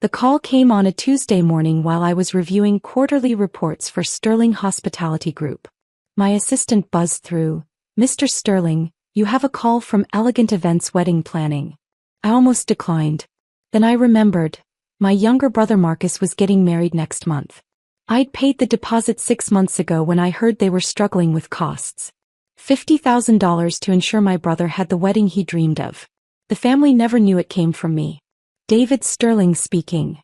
The call came on a Tuesday morning while I was reviewing quarterly reports for Sterling Hospitality Group. My assistant buzzed through, "Mr. Sterling, you have a call from Elegant Events Wedding Planning." I almost declined. Then I remembered, my younger brother Marcus was getting married next month. I'd paid the deposit 6 months ago when I heard they were struggling with costs. $50,000 to ensure my brother had the wedding he dreamed of. The family never knew it came from me. David Sterling speaking.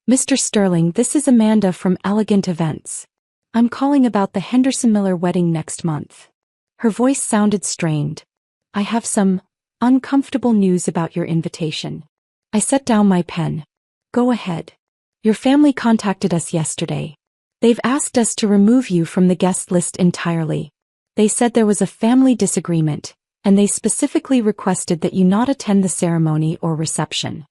"Mr. Sterling, this is Amanda from Elegant Events. I'm calling about the Henderson Miller wedding next month." Her voice sounded strained. "I have some uncomfortable news about your invitation." I set down my pen. "Go ahead. Your family contacted us yesterday. They've asked us to remove you from the guest list entirely. They said there was a family disagreement, and they specifically requested that you not attend the ceremony or reception."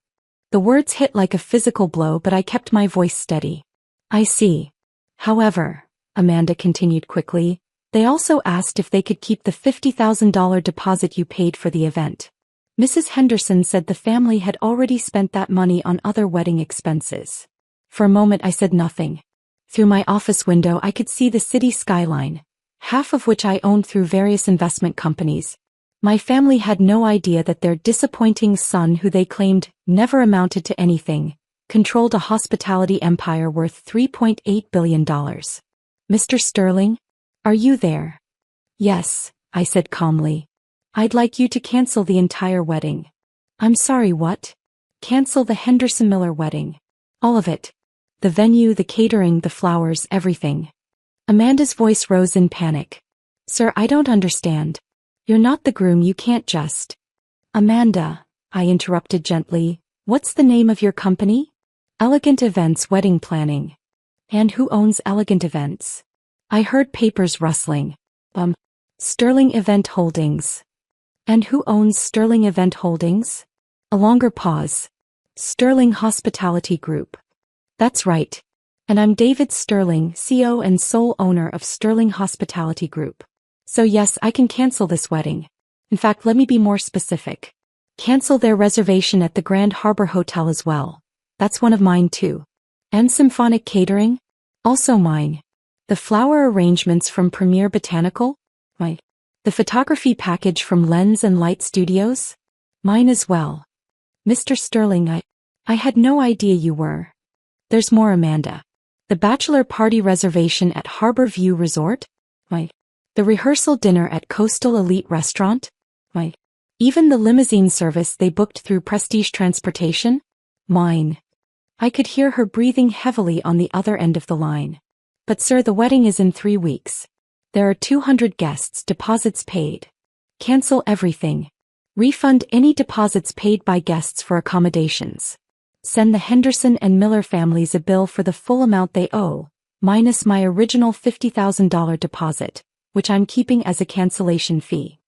The words hit like a physical blow, but I kept my voice steady. "I see. However," Amanda continued quickly, "they also asked if they could keep the $50,000 deposit you paid for the event." Mrs. Henderson said the family had already spent that money on other wedding expenses. For a moment I said nothing. Through my office window I could see the city skyline, half of which I owned through various investment companies. My family had no idea that their disappointing son, who they claimed never amounted to anything, controlled a hospitality empire worth $3.8 billion. "Mr. Sterling? Are you there?" "Yes," I said calmly. "I'd like you to cancel the entire wedding." "I'm sorry, what?" "Cancel the Henderson Miller wedding. All of it. The venue, the catering, the flowers, everything." Amanda's voice rose in panic. "Sir, I don't understand. You're not the groom, you can't just—" "Amanda," I interrupted gently, "what's the name of your company?" "Elegant Events Wedding Planning." "And who owns Elegant Events?" I heard papers rustling. Sterling Event Holdings." "And who owns Sterling Event Holdings?" A longer pause. "Sterling Hospitality Group." "That's right. And I'm David Sterling, CEO and sole owner of Sterling Hospitality Group. So yes, I can cancel this wedding. In fact, let me be more specific. Cancel their reservation at the Grand Harbor Hotel as well. That's one of mine too. And Symphonic Catering? Also mine. The flower arrangements from Premier Botanical? Mine. The photography package from Lens and Light Studios? Mine as well. Mr. Sterling, I had no idea you were." "There's more, Amanda. The bachelor party reservation at Harbor View Resort? Mine. The rehearsal dinner at Coastal Elite Restaurant? Mine. Even the limousine service they booked through Prestige Transportation? Mine." I could hear her breathing heavily on the other end of the line. "But sir, the wedding is in 3 weeks. There are 200 guests, deposits paid. Cancel everything. Refund any deposits paid by guests for accommodations. Send the Henderson and Miller families a bill for the full amount they owe, minus my original $50,000 deposit, which I'm keeping as a cancellation fee.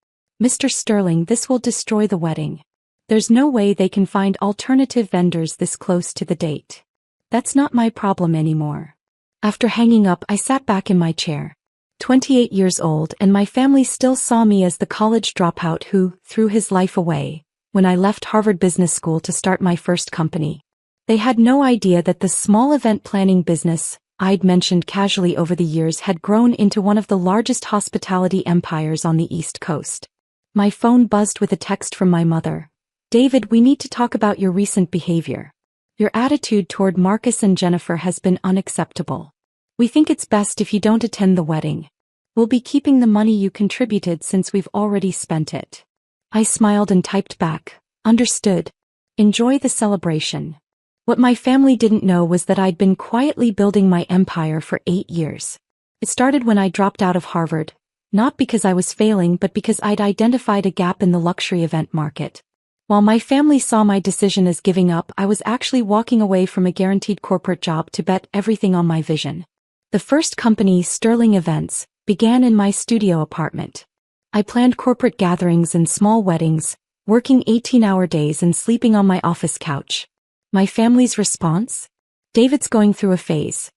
Mr. Sterling, this will destroy the wedding. There's no way they can find alternative vendors this close to the date. That's not my problem anymore." After hanging up, I sat back in my chair. 28 years old, and my family still saw me as the college dropout who threw his life away when I left Harvard Business School to start my first company. They had no idea that the small event planning business I'd mentioned casually over the years had grown into one of the largest hospitality empires on the East Coast. My phone buzzed with a text from my mother. "David, we need to talk about your recent behavior. Your attitude toward Marcus and Jennifer has been unacceptable. We think it's best if you don't attend the wedding. We'll be keeping the money you contributed since we've already spent it." I smiled and typed back, "Understood. Enjoy the celebration." What my family didn't know was that I'd been quietly building my empire for 8 years. It started when I dropped out of Harvard, not because I was failing but because I'd identified a gap in the luxury event market. While my family saw my decision as giving up, I was actually walking away from a guaranteed corporate job to bet everything on my vision. The first company, Sterling Events, began in my studio apartment. I planned corporate gatherings and small weddings, working 18-hour days and sleeping on my office couch. My family's response? "David's going through a phase.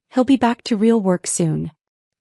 He'll be back to real work soon."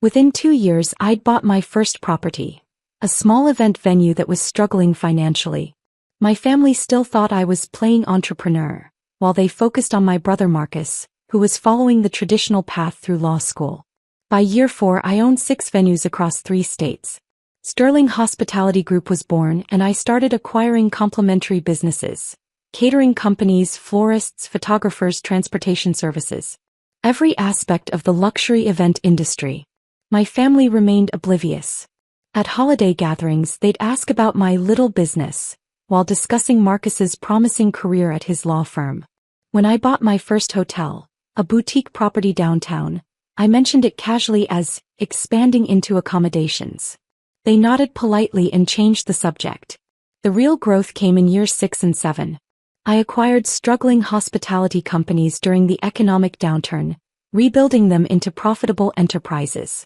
Within 2 years, I'd bought my first property, a small event venue that was struggling financially. My family still thought I was playing entrepreneur, while they focused on my brother Marcus, who was following the traditional path through law school. By year 4, I owned 6 venues across 3 states. Sterling Hospitality Group was born, and I started acquiring complementary businesses: catering companies, florists, photographers, transportation services. Every aspect of the luxury event industry. My family remained oblivious. At holiday gatherings, they'd ask about my little business, while discussing Marcus's promising career at his law firm. When I bought my first hotel, a boutique property downtown, I mentioned it casually as expanding into accommodations. They nodded politely and changed the subject. The real growth came in years 6 and 7. I acquired struggling hospitality companies during the economic downturn, rebuilding them into profitable enterprises.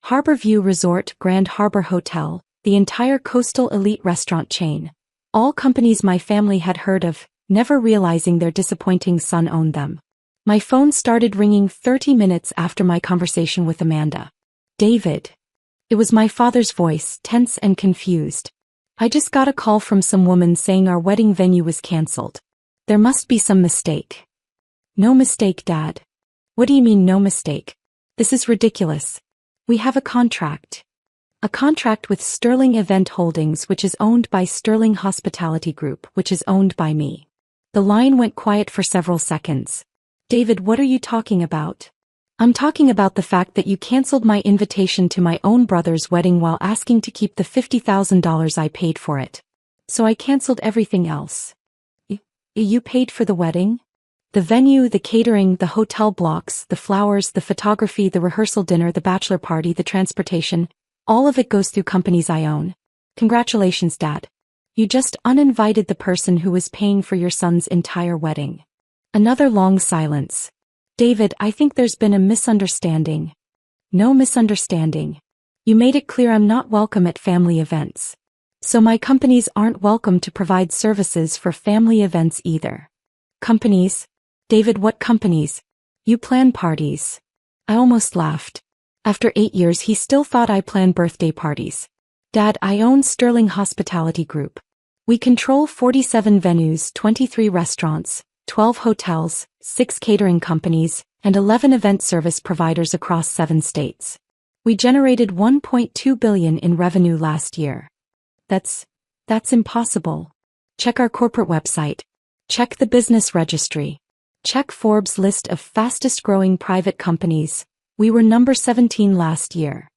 Harborview Resort, Grand Harbor Hotel, the entire coastal elite restaurant chain. All companies my family had heard of, never realizing their disappointing son owned them. My phone started ringing 30 minutes after my conversation with Amanda. "David." It was my father's voice, tense and confused. "I just got a call from some woman saying our wedding venue was canceled. There must be some mistake." "No mistake, Dad." "What do you mean no mistake? This is ridiculous. We have a contract." "A contract with Sterling Event Holdings, which is owned by Sterling Hospitality Group, which is owned by me." The line went quiet for several seconds. "David, what are you talking about?" "I'm talking about the fact that you canceled my invitation to my own brother's wedding while asking to keep the $50,000 I paid for it. So I canceled everything else." You paid for the wedding? The venue, the catering, the hotel blocks, the flowers, the photography, the rehearsal dinner, the bachelor party, the transportation, all of it goes through companies I own. Congratulations, Dad. You just uninvited the person who was paying for your son's entire wedding. Another long silence. "David, I think there's been a misunderstanding." "No misunderstanding. You made it clear I'm not welcome at family events. So my companies aren't welcome to provide services for family events either." "Companies? David, what companies?" "You plan parties." I almost laughed. After 8 years he still thought I planned birthday parties. "Dad, I own Sterling Hospitality Group. We control 47 venues, 23 restaurants, 12 hotels, 6 catering companies, and 11 event service providers across 7 states. We generated $1.2 billion in revenue last year." That's impossible. Check our corporate website. Check the business registry. Check Forbes' list of fastest-growing private companies. We were number 17 last year.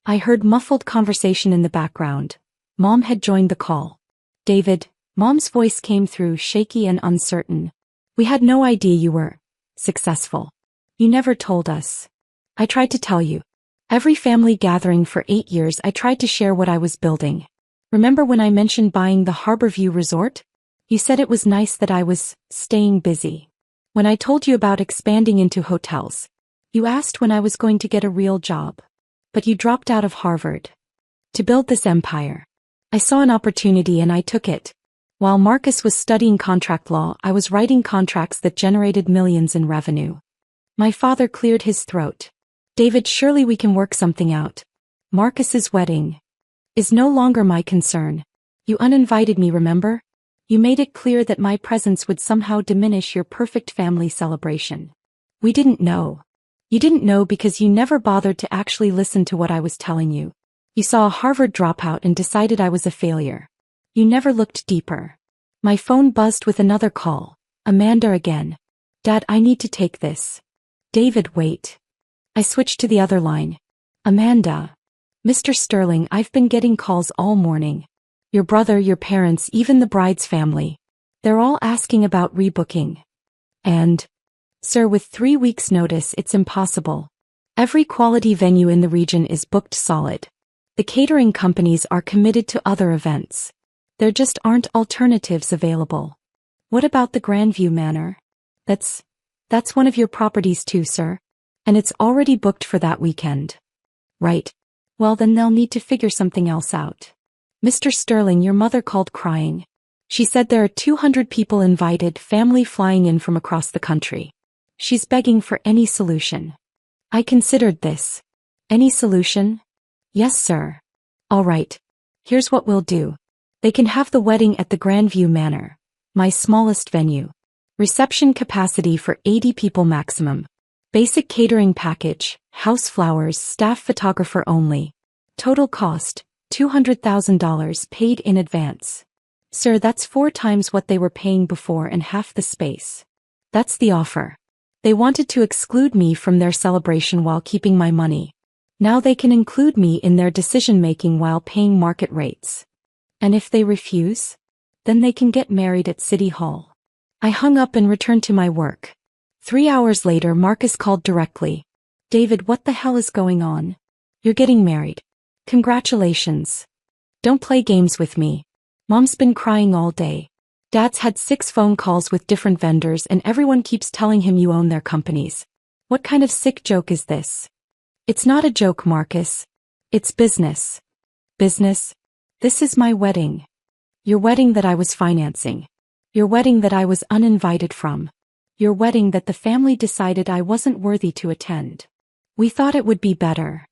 I heard muffled conversation in the background. Mom had joined the call. "David," Mom's voice came through, shaky and uncertain. "We had no idea you were successful. You never told us." "I tried to tell you. Every family gathering for 8 years I tried to share what I was building. Remember when I mentioned buying the Harborview Resort? You said it was nice that I was staying busy. When I told you about expanding into hotels, you asked when I was going to get a real job. But you dropped out of Harvard. To build this empire. I saw an opportunity and I took it. While Marcus was studying contract law, I was writing contracts that generated millions in revenue." My father cleared his throat. "David, surely we can work something out. Marcus's wedding is no longer my concern. You uninvited me, remember? You made it clear that my presence would somehow diminish your perfect family celebration. We didn't know. You didn't know because you never bothered to actually listen to what I was telling you. You saw a Harvard dropout and decided I was a failure. You never looked deeper." My phone buzzed with another call. Amanda again. "Dad, I need to take this." "David, wait." I switched to the other line. "Amanda." "Mr. Sterling, I've been getting calls all morning. Your brother, your parents, even the bride's family. They're all asking about rebooking. And, sir, with 3 weeks' notice it's impossible. Every quality venue in the region is booked solid. The catering companies are committed to other events. There just aren't alternatives available." "What about the Grandview Manor?" That's one of your properties too, sir. And it's already booked for that weekend." "Right. Well then they'll need to figure something else out." "Mr. Sterling, your mother called crying. She said there are 200 people invited, family flying in from across the country. She's begging for any solution." I considered this. "Any solution?" "Yes, sir." "All right. Here's what we'll do. They can have the wedding at the Grandview Manor, my smallest venue. Reception capacity for 80 people maximum. Basic catering package, house flowers, staff photographer only. Total cost, $200,000 paid in advance. Sir, that's 4 times what they were paying before and half the space. That's the offer. They wanted to exclude me from their celebration while keeping my money. Now they can include me in their decision-making while paying market rates. And if they refuse? Then they can get married at City Hall. I hung up and returned to my work. 3 hours later, Marcus called directly. David, what the hell is going on? You're getting married. Congratulations. Don't play games with me. Mom's been crying all day. Dad's had 6 phone calls with different vendors and everyone keeps telling him you own their companies. What kind of sick joke is this? It's not a joke, Marcus. It's business. Business? This is my wedding. Your wedding that I was financing. Your wedding that I was uninvited from. Your wedding that the family decided I wasn't worthy to attend. We thought it would be better.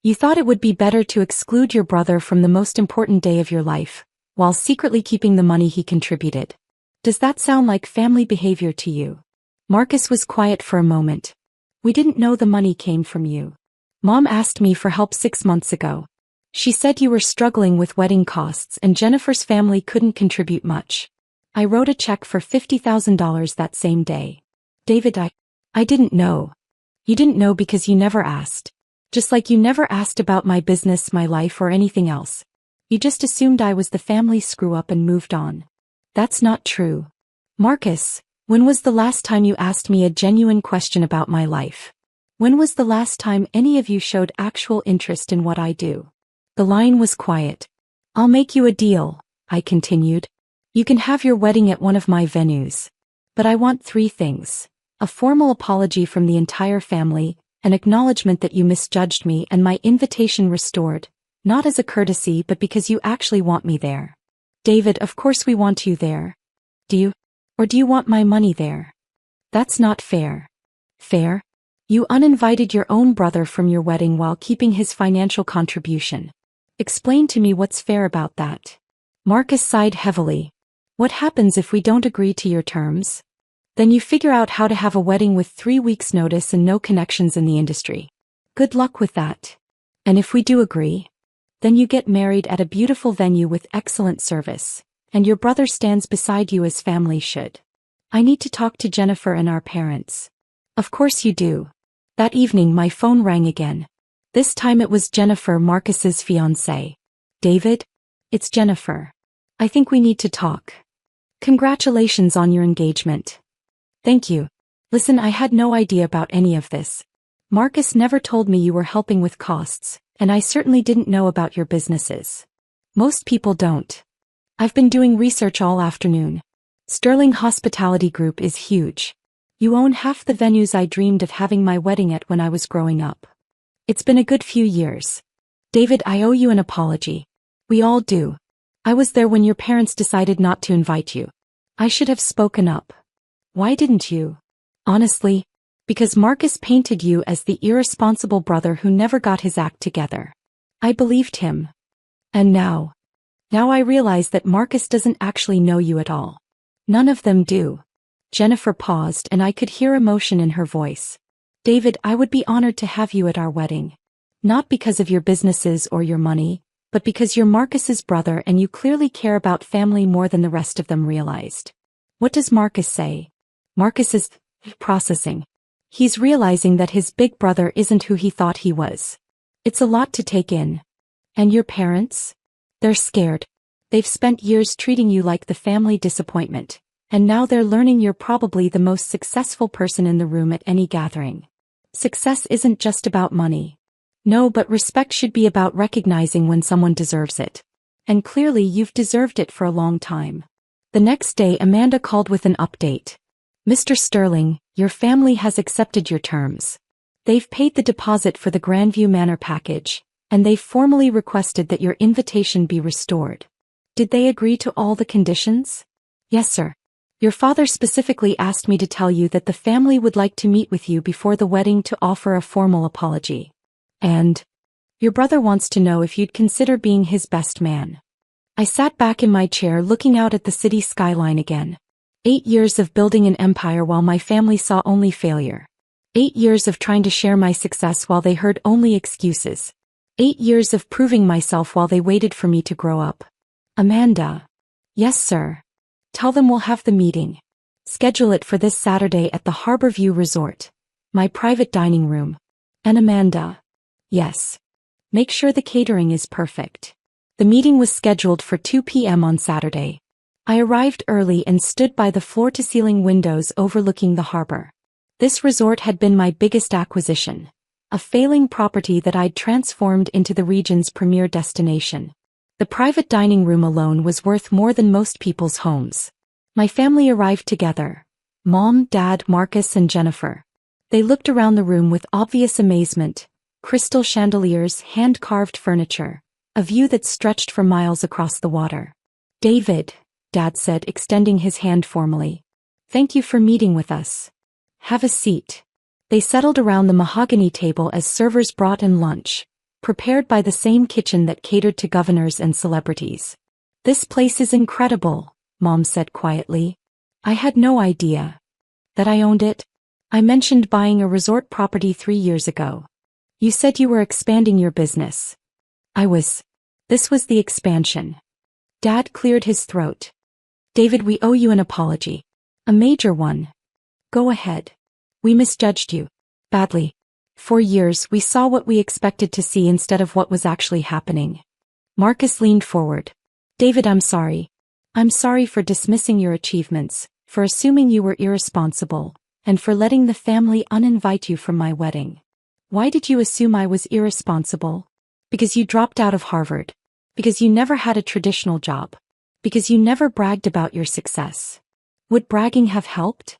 You thought it would be better to exclude your brother from the most important day of your life, while secretly keeping the money he contributed. Does that sound like family behavior to you? Marcus was quiet for a moment. We didn't know the money came from you. Mom asked me for help 6 months ago. She said you were struggling with wedding costs and Jennifer's family couldn't contribute much. I wrote a check for $50,000 that same day. David, I didn't know. You didn't know because you never asked. Just like you never asked about my business, my life, or anything else. You just assumed I was the family screw-up and moved on. That's not true. Marcus, when was the last time you asked me a genuine question about my life? When was the last time any of you showed actual interest in what I do? The line was quiet. I'll make you a deal, I continued. You can have your wedding at one of my venues. But I want 3 things. A formal apology from the entire family, an acknowledgement that you misjudged me, and my invitation restored. Not as a courtesy but because you actually want me there. David, of course we want you there. Do you? Or do you want my money there? That's not fair. Fair? You uninvited your own brother from your wedding while keeping his financial contribution. Explain to me what's fair about that. Marcus sighed heavily. What happens if we don't agree to your terms? Then you figure out how to have a wedding with 3 weeks' notice and no connections in the industry. Good luck with that. And if we do agree? Then you get married at a beautiful venue with excellent service, and your brother stands beside you as family should. I need to talk to Jennifer and our parents. Of course you do. That evening my phone rang again. This time it was Jennifer, Marcus's fiancée. David? It's Jennifer. I think we need to talk. Congratulations on your engagement. Thank you. Listen, I had no idea about any of this. Marcus never told me you were helping with costs, and I certainly didn't know about your businesses. Most people don't. I've been doing research all afternoon. Sterling Hospitality Group is huge. You own half the venues I dreamed of having my wedding at when I was growing up. It's been a good few years. David, I owe you an apology. We all do. I was there when your parents decided not to invite you. I should have spoken up. Why didn't you? Honestly, because Marcus painted you as the irresponsible brother who never got his act together. I believed him. And now I realize that Marcus doesn't actually know you at all. None of them do. Jennifer paused and I could hear emotion in her voice. David, I would be honored to have you at our wedding. Not because of your businesses or your money, but because you're Marcus's brother and you clearly care about family more than the rest of them realized. What does Marcus say? Marcus is processing. He's realizing that his big brother isn't who he thought he was. It's a lot to take in. And your parents? They're scared. They've spent years treating you like the family disappointment, and now they're learning you're probably the most successful person in the room at any gathering. Success isn't just about money. No, but respect should be about recognizing when someone deserves it. And clearly you've deserved it for a long time. The next day Amanda called with an update. Mr. Sterling, your family has accepted your terms. They've paid the deposit for the Grandview Manor package, and they've formally requested that your invitation be restored. Did they agree to all the conditions? Yes, sir. Your father specifically asked me to tell you that the family would like to meet with you before the wedding to offer a formal apology. And your brother wants to know if you'd consider being his best man. I sat back in my chair looking out at the city skyline again. 8 years of building an empire while my family saw only failure. 8 years of trying to share my success while they heard only excuses. 8 years of proving myself while they waited for me to grow up. Amanda. Yes, sir. Tell them we'll have the meeting. Schedule it for this Saturday at the Harborview Resort. My private dining room. And Amanda. Yes. Make sure the catering is perfect. The meeting was scheduled for 2 p.m. on Saturday. I arrived early and stood by the floor-to-ceiling windows overlooking the harbor. This resort had been my biggest acquisition, a failing property that I'd transformed into the region's premier destination. The private dining room alone was worth more than most people's homes. My family arrived together. Mom, Dad, Marcus, and Jennifer. They looked around the room with obvious amazement. Crystal chandeliers, hand-carved furniture, a view that stretched for miles across the water. David, Dad said, extending his hand formally. Thank you for meeting with us. Have a seat. They settled around the mahogany table as servers brought in lunch, prepared by the same kitchen that catered to governors and celebrities. This place is incredible, Mom said quietly. I had no idea that I owned it. I mentioned buying a resort property 3 years ago. You said you were expanding your business. This was the expansion. Dad cleared his throat. David, we owe you an apology. A major one. Go ahead. We misjudged you. Badly. For years, we saw what we expected to see instead of what was actually happening. Marcus leaned forward. David, I'm sorry. I'm sorry for dismissing your achievements, for assuming you were irresponsible, and for letting the family uninvite you from my wedding. Why did you assume I was irresponsible? Because you dropped out of Harvard. Because you never had a traditional job. Because you never bragged about your success. Would bragging have helped?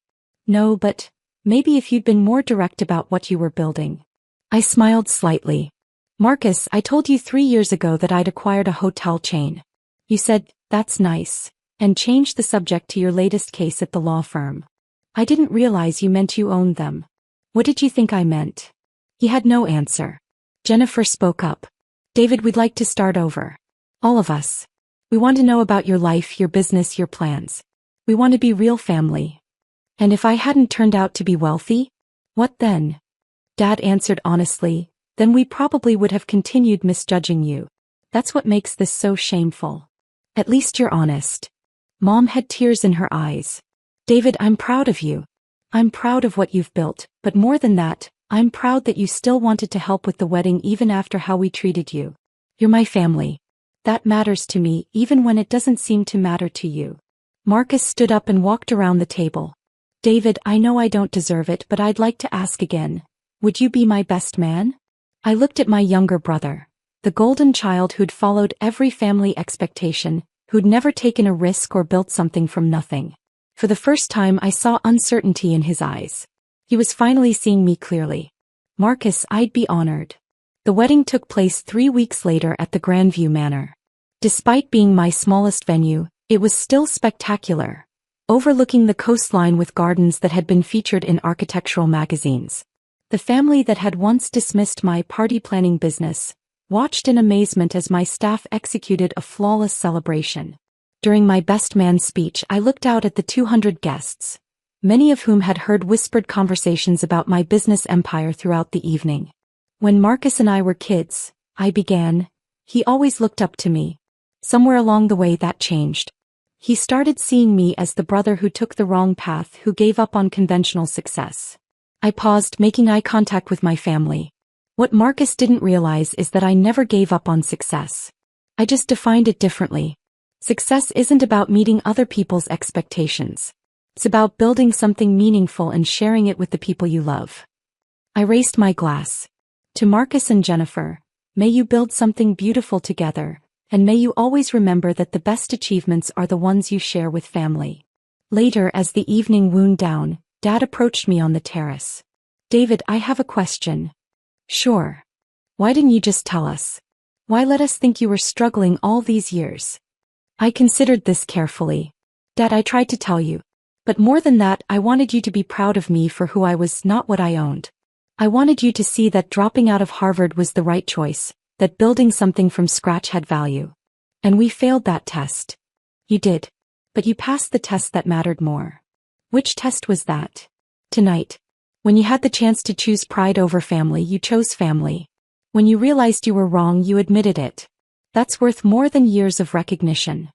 No, but maybe if you'd been more direct about what you were building. I smiled slightly. Marcus, I told you 3 years ago that I'd acquired a hotel chain. You said, that's nice, and changed the subject to your latest case at the law firm. I didn't realize you meant you owned them. What did you think I meant? He had no answer. Jennifer spoke up. David, we'd like to start over. All of us. We want to know about your life, your business, your plans. We want to be real family. And if I hadn't turned out to be wealthy? What then? Dad answered honestly, then we probably would have continued misjudging you. That's what makes this so shameful. At least you're honest. Mom had tears in her eyes. David, I'm proud of you. I'm proud of what you've built, but more than that, I'm proud that you still wanted to help with the wedding even after how we treated you. You're my family. That matters to me even when it doesn't seem to matter to you. Marcus stood up and walked around the table. David, I know I don't deserve it, but I'd like to ask again. Would you be my best man? I looked at my younger brother, the golden child who'd followed every family expectation, who'd never taken a risk or built something from nothing. For the first time I saw uncertainty in his eyes. He was finally seeing me clearly. Marcus, I'd be honored. The wedding took place 3 weeks later at the Grandview Manor. Despite being my smallest venue, it was still spectacular, overlooking the coastline with gardens that had been featured in architectural magazines. The family that had once dismissed my party planning business watched in amazement as my staff executed a flawless celebration. During my best man speech, I looked out at the 200 guests, many of whom had heard whispered conversations about my business empire throughout the evening. When Marcus and I were kids, I began. He always looked up to me. Somewhere along the way that changed. He started seeing me as the brother who took the wrong path, who gave up on conventional success. I paused, making eye contact with my family. What Marcus didn't realize is that I never gave up on success. I just defined it differently. Success isn't about meeting other people's expectations. It's about building something meaningful and sharing it with the people you love. I raised my glass. To Marcus and Jennifer, may you build something beautiful together, and may you always remember that the best achievements are the ones you share with family. Later, as the evening wound down, Dad approached me on the terrace. David, I have a question. Sure. Why didn't you just tell us? Why let us think you were struggling all these years? I considered this carefully. Dad, I tried to tell you. But more than that, I wanted you to be proud of me for who I was, not what I owned. I wanted you to see that dropping out of Harvard was the right choice, that building something from scratch had value. And we failed that test. You did. But you passed the test that mattered more. Which test was that? Tonight. When you had the chance to choose pride over family, you chose family. When you realized you were wrong, you admitted it. That's worth more than years of recognition.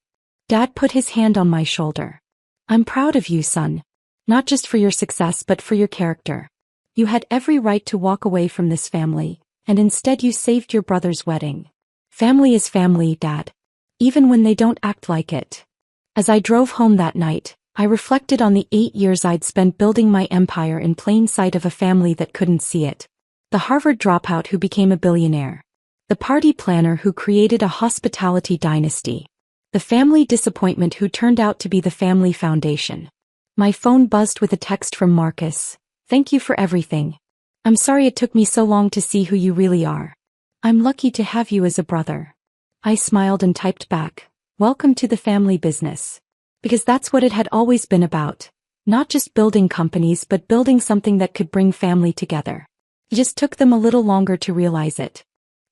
Dad put his hand on my shoulder. I'm proud of you, son. Not just for your success but for your character. You had every right to walk away from this family, and instead you saved your brother's wedding. Family is family, Dad. Even when they don't act like it. As I drove home that night, I reflected on the 8 years I'd spent building my empire in plain sight of a family that couldn't see it. The Harvard dropout who became a billionaire. The party planner who created a hospitality dynasty. The family disappointment who turned out to be the family foundation. My phone buzzed with a text from Marcus. Thank you for everything. I'm sorry it took me so long to see who you really are. I'm lucky to have you as a brother. I smiled and typed back, welcome to the family business. Because that's what it had always been about. Not just building companies but building something that could bring family together. It just took them a little longer to realize it.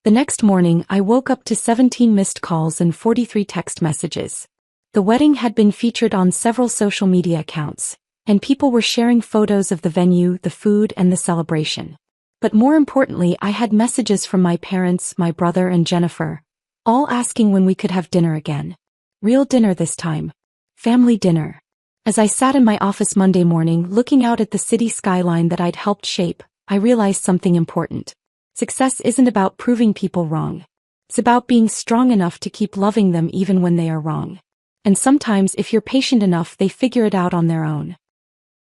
The next morning I woke up to 17 missed calls and 43 text messages. The wedding had been featured on several social media accounts, and people were sharing photos of the venue, the food, and the celebration. But more importantly, I had messages from my parents, my brother, and Jennifer, all asking when we could have dinner again. Real dinner this time. Family dinner. As I sat in my office Monday morning looking out at the city skyline that I'd helped shape, I realized something important. Success isn't about proving people wrong. It's about being strong enough to keep loving them even when they are wrong. And sometimes if you're patient enough, they figure it out on their own.